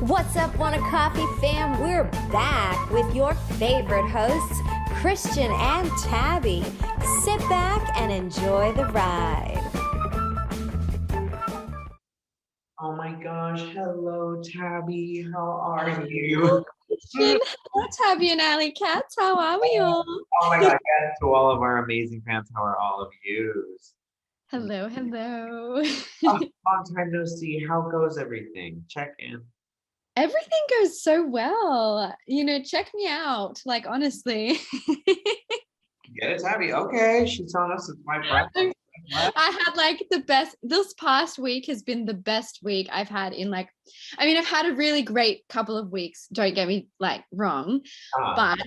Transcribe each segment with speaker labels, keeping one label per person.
Speaker 1: What's up, Want a Coffee fam? We're back with your favorite hosts, Christian and Tabby. Sit back and enjoy the ride.
Speaker 2: Oh my gosh, hello Tabby, how are you?
Speaker 3: Hello, Tabby and Alley Cats, how are we all?
Speaker 2: Oh my god, yes, to all of our amazing fans, how are all of you?
Speaker 3: Hello.
Speaker 2: Long time no see, how goes everything? Check in.
Speaker 3: Everything goes so well. Check me out, like honestly.
Speaker 2: Get it, Tabby, okay, she's telling us it's my breath.
Speaker 3: I had like the best, this past week has been the best week I've had in I've had a really great couple of weeks, don't get me wrong, but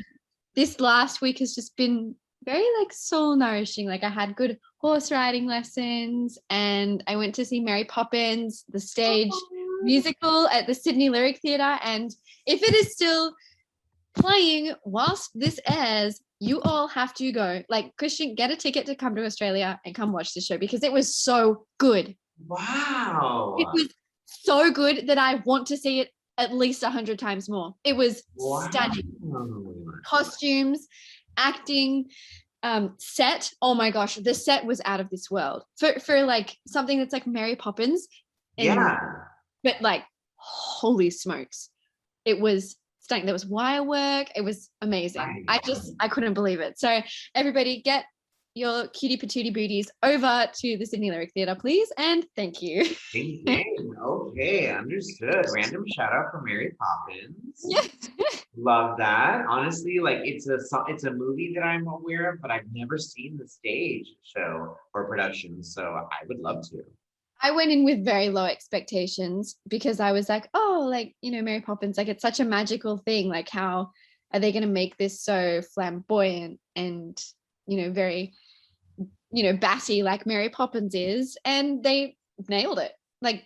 Speaker 3: this last week has just been very soul nourishing. I had good horse riding lessons and I went to see Mary Poppins, the stage musical at the Sydney Lyric Theatre, and if it is still playing whilst this airs, you all have to go. Christian, get a ticket to come to Australia and come watch the show because it was so good.
Speaker 2: Wow.
Speaker 3: It was so good that I want to see it at least 100 times more. It was stunning. Costumes, acting, set. Oh my gosh, the set was out of this world. For something that's Mary Poppins. But holy smokes. It was stunning. There was wire work. It was amazing. I couldn't believe it. So everybody get your cutie patootie booties over to the Sydney Lyric Theatre, please. And thank you.
Speaker 2: Okay, understood. Random shout out for Mary Poppins.
Speaker 3: Yes.
Speaker 2: Love that. Honestly, it's a movie that I'm aware of, but I've never seen the stage show or production. So I would love to.
Speaker 3: I went in with very low expectations because I was Mary Poppins, it's such a magical thing. How are they going to make this so flamboyant and, very, batty like Mary Poppins is? And they nailed it. It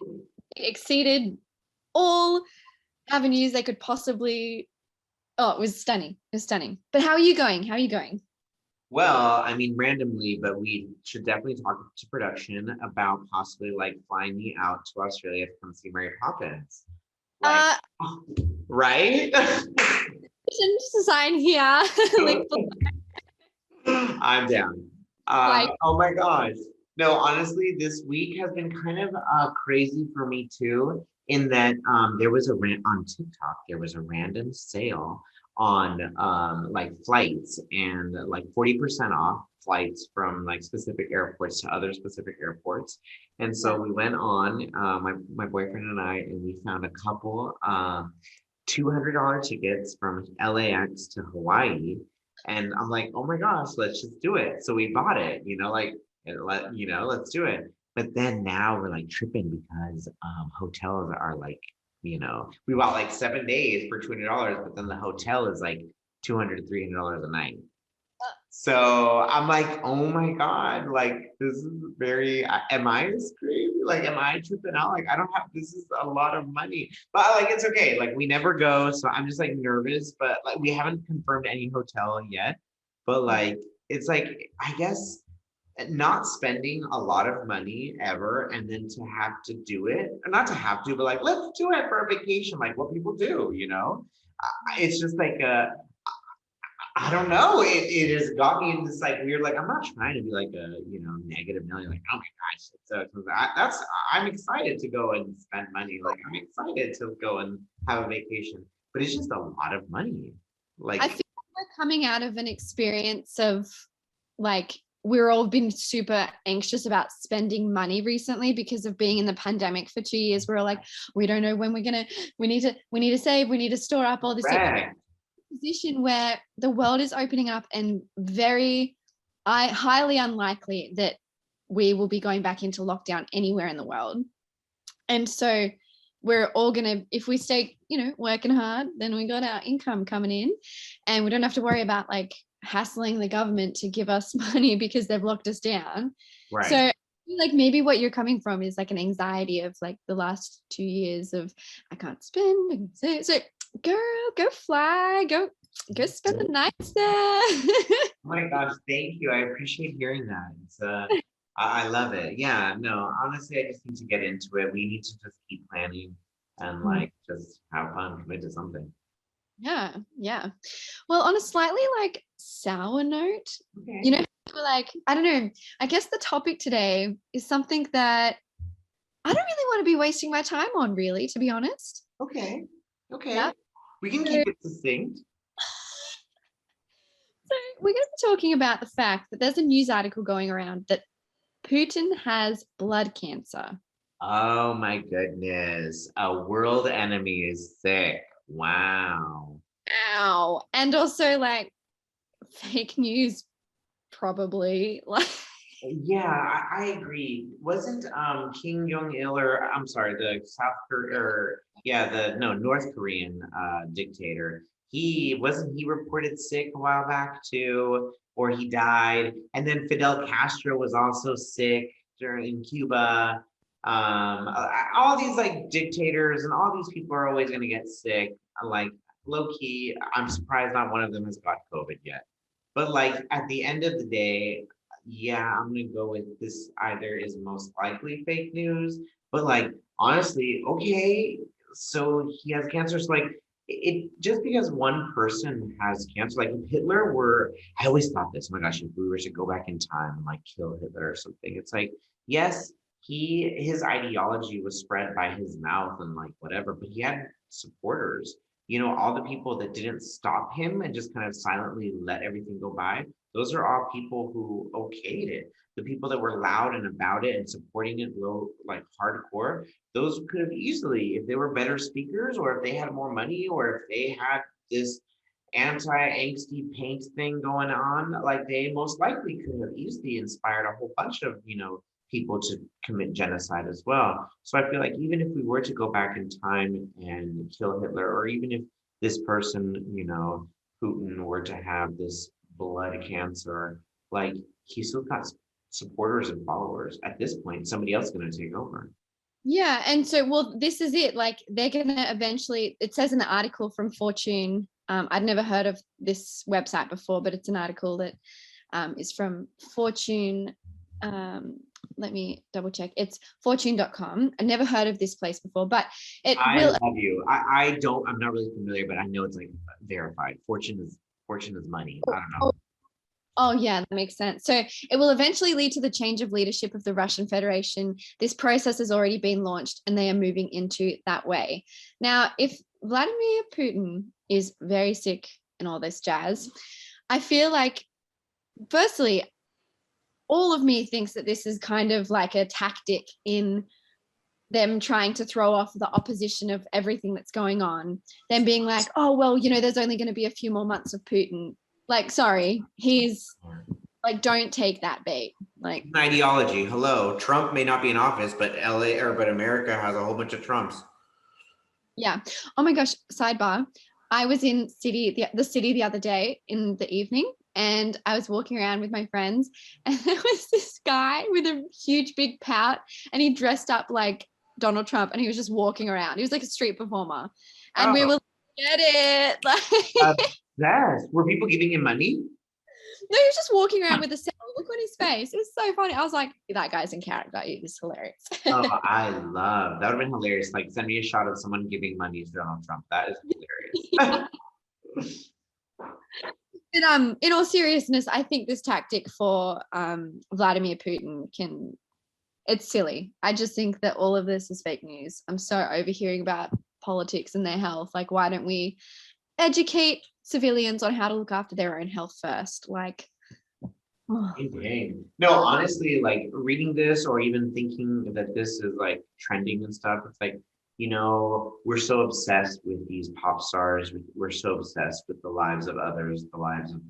Speaker 3: exceeded all avenues they could possibly. Oh, it was stunning. It was stunning. But how are you going?
Speaker 2: Well, I mean, randomly, but we should definitely talk to production about possibly flying me out to Australia to come see Mary Poppins. Right?
Speaker 3: Design here.
Speaker 2: I'm down. Oh my gosh. No, honestly, this week has been kind of crazy for me too, in that there was on TikTok, there was a random sale on flights and 40% off flights from specific airports to other specific airports. And so we went on, my boyfriend and I, and we found a couple $200 tickets from LAX to Hawaii. And I'm like, oh my gosh, let's just do it. So we bought it, let's do it. But then now we're tripping because hotels are we bought 7 days for $200, but then the hotel is $200 to $300 a night. So I'm oh my God, this is very, am I crazy? Am I tripping out? I don't have, this is a lot of money, but it's okay. We never go. So I'm just nervous, but we haven't confirmed any hotel yet, but it's I guess not spending a lot of money ever and then to have to do it, or not to have to, but let's do it for a vacation, what people do, it's just I don't know, it has got me in this weird, I'm not trying to be a negative Nelly, oh my gosh, so I'm excited to go and spend money, I'm excited to go and have a vacation, but it's just a lot of money.
Speaker 3: I feel we're coming out of an experience of we're all been super anxious about spending money recently because of being in the pandemic for 2 years. We're all we don't know when we need to save, we need to store up all this position where the world is opening up and highly unlikely that we will be going back into lockdown anywhere in the world. And so we're all gonna, if we stay, working hard, then we got our income coming in and we don't have to worry about hassling the government to give us money because they've locked us down.
Speaker 2: Right.
Speaker 3: So maybe what you're coming from is an anxiety of the last 2 years of I can't spend. So girl, go fly, go spend the nights there.
Speaker 2: Oh my gosh, thank you. I appreciate hearing that. It's I love it. Yeah, no, honestly, I just need to get into it. We need to just keep planning and like just have fun, commit to something.
Speaker 3: Yeah, yeah. Well, on a slightly like sour note,
Speaker 2: Okay.
Speaker 3: you know, like, I don't know, I guess the topic today is something that I don't really want to be wasting my time on, really, to be honest.
Speaker 2: Okay.
Speaker 3: Yeah.
Speaker 2: We can
Speaker 3: So,
Speaker 2: keep it succinct.
Speaker 3: so we're going to be talking about the fact that there's a news article going around that Putin has blood cancer.
Speaker 2: Oh my goodness. A world enemy is sick. Wow.
Speaker 3: Ow. And also like fake news, probably. Like,
Speaker 2: Yeah, I agree. Wasn't Kim Jong Il, or I'm sorry, the South Korea, or yeah, the no North Korean dictator. He reported sick a while back too, or he died. And then Fidel Castro was also sick during in Cuba. All these like dictators and all these people are always gonna get sick. Like low key, I'm surprised not one of them has got COVID yet. But like at the end of the day, yeah, I'm gonna go with this either is most likely fake news, but like honestly, okay, so he has cancer. So like it just because one person has cancer, like if Hitler were, I always thought this, oh my gosh, if we were to go back in time and like kill Hitler or something, it's like, yes, his ideology was spread by his mouth and like whatever, but he had supporters. You know, all the people that didn't stop him and just kind of silently let everything go by, those are all people who okayed it. The people that were loud and about it and supporting it low, like hardcore, those could have easily, if they were better speakers or if they had more money or if they had this anti-angsty paint thing going on, like they most likely could have easily inspired a whole bunch of, people to commit genocide as well. So I feel like even if we were to go back in time and kill Hitler, or even if this person, Putin were to have this blood cancer, like he still got supporters and followers. At this point, somebody else is going to take over.
Speaker 3: yeah. And so, well, this is it. Like they're going to eventually, it says in the article from Fortune, I'd never heard of this website before, but it's an article that is from Fortune. Let me double check. It's fortune.com. I never heard of this place before, but
Speaker 2: I love you. I'm not really familiar, but I know it's like verified. Fortune is money. I don't know.
Speaker 3: Oh, yeah, that makes sense. So it will eventually lead to the change of leadership of the Russian Federation. This process has already been launched and they are moving into that way. Now, if Vladimir Putin is very sick and all this jazz, I feel like, firstly, all of me thinks that this is kind of like a tactic in them trying to throw off the opposition of everything that's going on. Them being like, oh, well, there's only going to be a few more months of Putin. Like, sorry, he's like, don't take that bait. Like,
Speaker 2: ideology. Hello, Trump may not be in office, but but America has a whole bunch of Trumps.
Speaker 3: Yeah. Oh my gosh. Sidebar. I was in the city the other day in the evening, and I was walking around with my friends, and there was this guy with a huge big pout, and he dressed up like Donald Trump, and he was just walking around. He was like a street performer, and we were like, get it. Like,
Speaker 2: yes. Were people giving him money?
Speaker 3: no, he was just walking around with a look on his face. It was so funny. I was like, that guy's in character. It was hilarious.
Speaker 2: Oh, I love that. Would have been hilarious. Like, send me a shot of someone giving money to Donald Trump. That is hilarious.
Speaker 3: But in all seriousness, I think this tactic for Vladimir Putin it's silly. I just think that all of this is fake news. I'm so overhearing about politics and their health. Like, why don't we educate civilians on how to look after their own health first? Like,
Speaker 2: No, honestly, like reading this or even thinking that this is like trending and stuff, it's like, we're so obsessed with these pop stars. We're so obsessed with the lives of others, the lives of,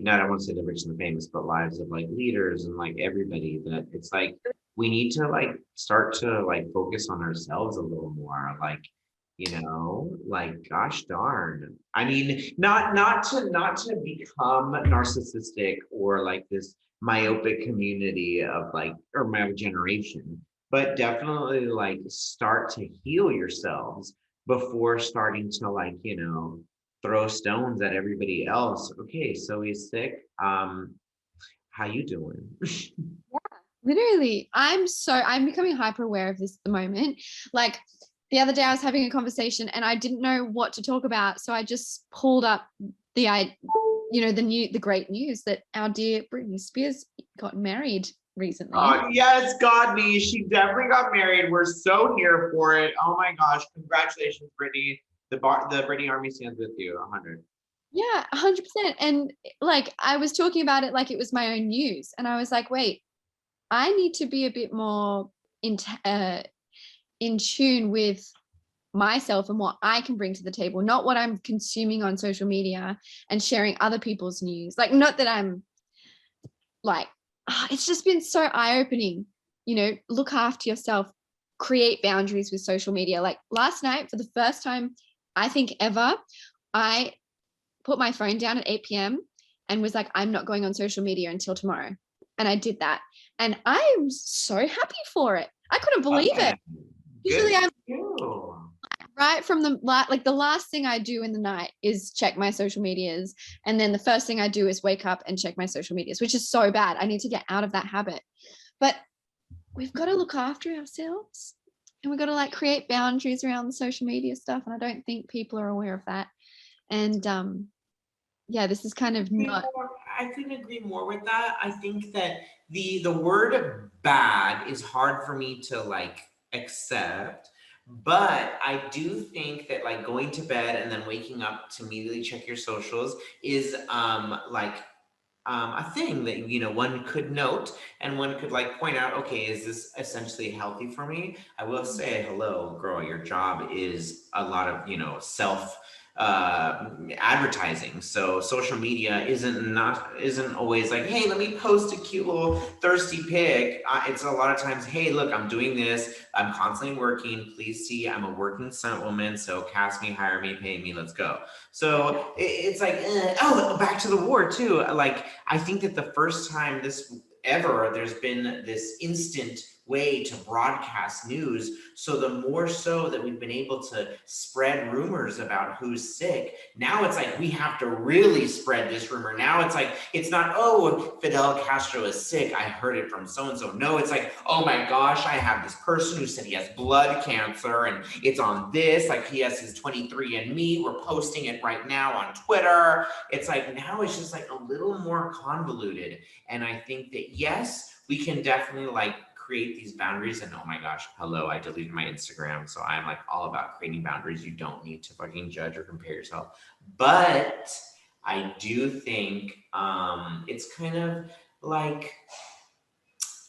Speaker 2: I don't want to say the rich and the famous, but lives of like leaders and like everybody, that it's like, we need to like start to like focus on ourselves a little more. Like, like gosh darn. I mean, not to become narcissistic or like this myopic community of like, or myopic generation, but definitely like start to heal yourselves before starting to like, throw stones at everybody else. Okay, so he's sick. How you doing?
Speaker 3: literally, I'm becoming hyper aware of this at the moment. Like, the other day I was having a conversation and I didn't know what to talk about. So I just pulled up the great news that our dear Britney Spears got married recently.
Speaker 2: Oh, yes, Godney. She definitely got married. We're so here for it. Oh my gosh. Congratulations, Britney. The Britney Army stands with you, 100.
Speaker 3: Yeah, 100%. And like, I was talking about it like it was my own news. And I was like, wait, I need to be a bit more in tune with myself and what I can bring to the table, not what I'm consuming on social media and sharing other people's news. Like, not that I'm like, it's just been so eye-opening, look after yourself, create boundaries with social media. Like last night, for the first time, I think ever, I put my phone down at 8 p.m. and was like, I'm not going on social media until tomorrow. And I did that. And I'm so happy for it. I couldn't believe it. Usually I'm right from the last thing I do in the night is check my social medias. And then the first thing I do is wake up and check my social medias, which is so bad. I need to get out of that habit. But we've got to look after ourselves and we've got to like create boundaries around the social media stuff. And I don't think people are aware of that. And this is kind of not.
Speaker 2: I couldn't agree more with that. I think that the word bad is hard for me to like accept, but I do think that like going to bed and then waking up to immediately check your socials is a thing that one could note and one could like point out, okay, is this essentially healthy for me? I will say, hello, girl, your job is a lot of self advertising. So social media isn't always like, hey, let me post a cute little thirsty pic. It's a lot of times, hey, look, I'm doing this. I'm constantly working. Please see, I'm a working stunt woman. So cast me, hire me, pay me. Let's go. So it's like, back to the war too. Like, I think that the first time there's been this instant way to broadcast news. So the more so that we've been able to spread rumors about who's sick, now it's like we have to really spread this rumor. Now it's like, it's not, oh, Fidel Castro is sick, I heard it from so-and-so. No, it's like, oh my gosh, I have this person who said he has blood cancer and it's on this, like he has his 23andMe, we're posting it right now on Twitter. It's like, now it's just like a little more convoluted. And I think that, yes, we can definitely like create these boundaries. And oh my gosh, hello, I deleted my Instagram. So I'm like all about creating boundaries. You don't need to fucking judge or compare yourself. But I do think it's kind of like,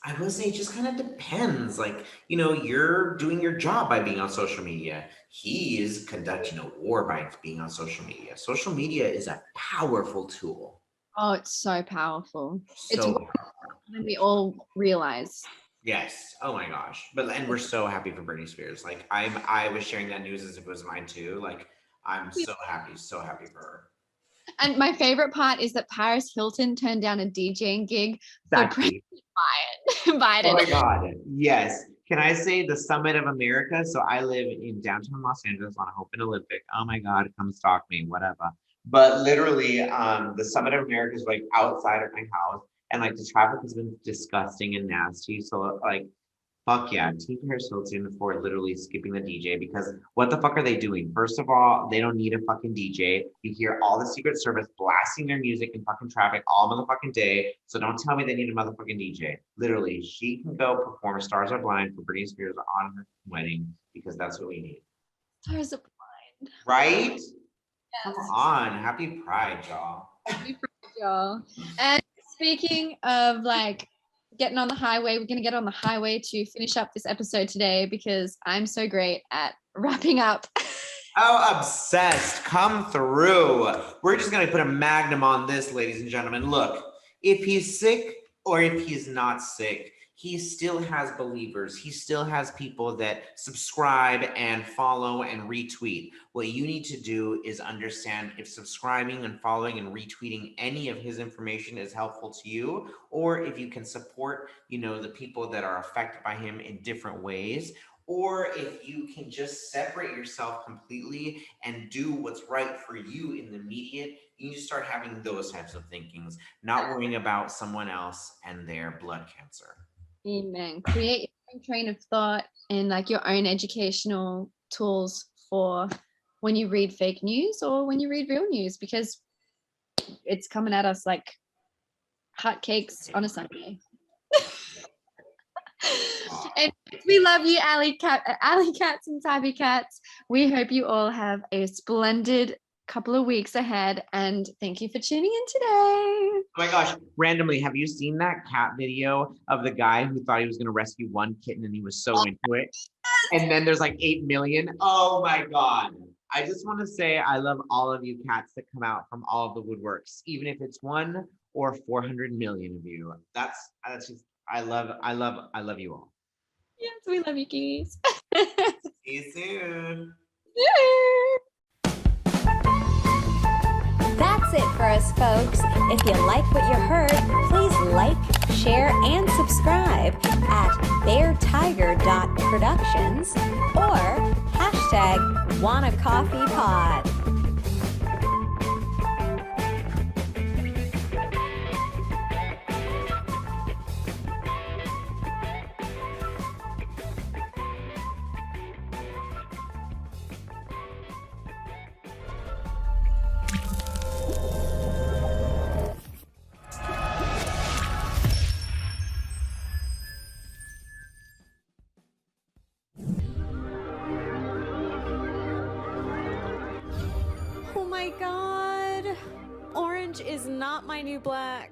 Speaker 2: I will say it just kind of depends. Like, you're doing your job by being on social media. He is conducting a war by being on social media. Social media is a powerful tool.
Speaker 3: Oh, it's so powerful.
Speaker 2: So
Speaker 3: it's powerful. Than we all realize.
Speaker 2: Yes. Oh my gosh. And we're so happy for Britney Spears. Like I was sharing that news as if it was mine too. Like I'm so happy for her.
Speaker 3: And my favorite part is that Paris Hilton turned down a DJing gig for President Biden.
Speaker 2: Oh my God. Yes. Can I say the Summit of America? So I live in downtown Los Angeles on a Hope Olympic. Oh my God, come stalk me, whatever. But literally, the Summit of America is like outside of my house. And like the traffic has been disgusting and nasty. So like, fuck yeah, Team Paris Hilton for literally skipping the DJ, because what the fuck are they doing? First of all, they don't need a fucking DJ. You hear all the Secret Service blasting their music in fucking traffic all motherfucking day. So don't tell me they need a motherfucking DJ. Literally, she can go perform Stars Are Blind for Britney Spears on her wedding, because that's what we need.
Speaker 3: Stars Are Blind.
Speaker 2: Right?
Speaker 3: Yes.
Speaker 2: Come on. Happy Pride, y'all.
Speaker 3: Happy Pride, y'all. And speaking of like getting on the highway, we're going to get on the highway to finish up this episode today because I'm so great at wrapping up.
Speaker 2: Oh, obsessed. Come through. We're just going to put a magnum on this, ladies and gentlemen. Look, if he's sick or if he's not sick, he still has believers. He still has people that subscribe and follow and retweet. What you need to do is understand if subscribing and following and retweeting any of his information is helpful to you, or if you can support, the people that are affected by him in different ways, or if you can just separate yourself completely and do what's right for you in the immediate. You need to start having those types of thinkings, not worrying about someone else and their blood cancer.
Speaker 3: Amen. Create your own train of thought and like your own educational tools for when you read fake news or when you read real news, because it's coming at us like hotcakes on a Sunday. And we love you, Alley Cats and Tabby Cats. We hope you all have a splendid couple of weeks ahead, and thank you for tuning in today.
Speaker 2: Oh my gosh, randomly, have you seen that cat video of the guy who thought he was going to rescue one kitten and he was so into it? And then there's like 8 million. Oh my God. I just want to say I love all of you cats that come out from all of the woodworks, even if it's 1 or 400 million of you. That's just, I love you all.
Speaker 3: Yes, we love you, kitties.
Speaker 2: See you soon.
Speaker 1: That's it for us, folks. If you like what you heard, please like, share, and subscribe at beartiger.productions or #WantACoffeePod. Oh my God, orange is not my new black.